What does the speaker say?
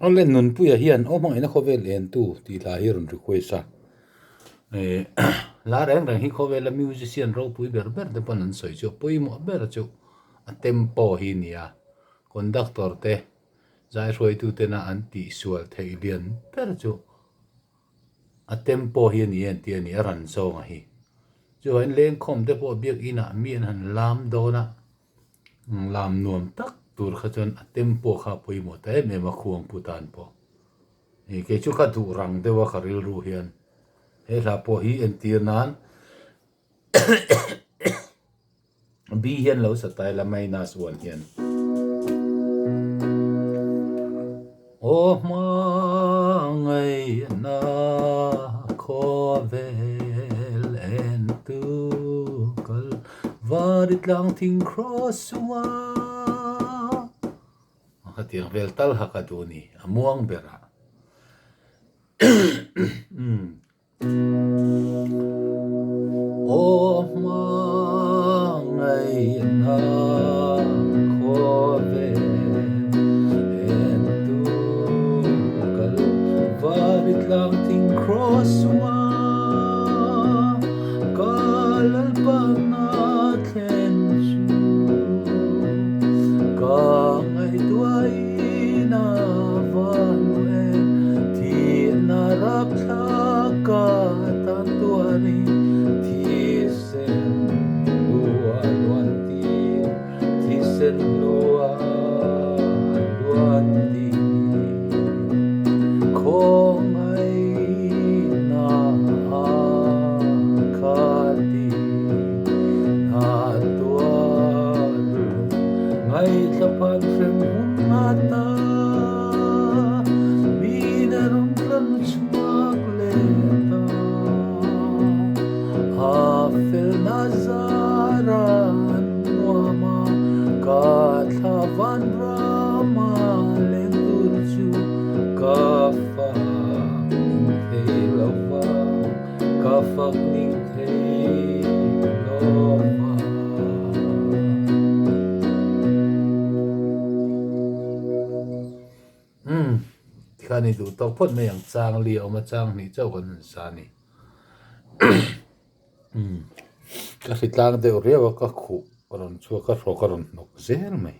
Olen nun puya hian o mang ina khovel en tu ti la hi run requesta la reng reng hi khovel a musician ro pui ber ber de panan soi chu pui mo ber chu a tempo hi nia conductor te zai roi tu te na anti sual thei lian ber chu a tempo hi ni en ti ani ran song a hi chu en leng khom te po biak ina mi an han lam do na lam nuam tak tur kha chon a tempo kha pui mo te me ma khuang putan po cái chú khát thủ răng để vào khari ru hiền thế là po hi en tiền nan bi hiền lâu sát tay là may nas one hiền ô ma ngày na khó vel en tu kal varit lang ting cross wa cái tiếng vel tal hakaduni amuang bera ô ma ngày na khó về en tu kal varit lang ting cross wa kalal panat len ka ngày tuai na vanuen ti na rap ka tan tuani ti sen lua luan ti sen lua luan ti ko ngày na ka ti na tualu ngày tapan sem mata minarum kan chuak leta afel nazaran wama kathavan rama lenturchu kafa thei lova kafak ning thei lova khani du tok phot me yang chang li oma chang ni chau kan sa ni ka hitlang de ore wa ka khu karon chu ka ro karon nok zel mai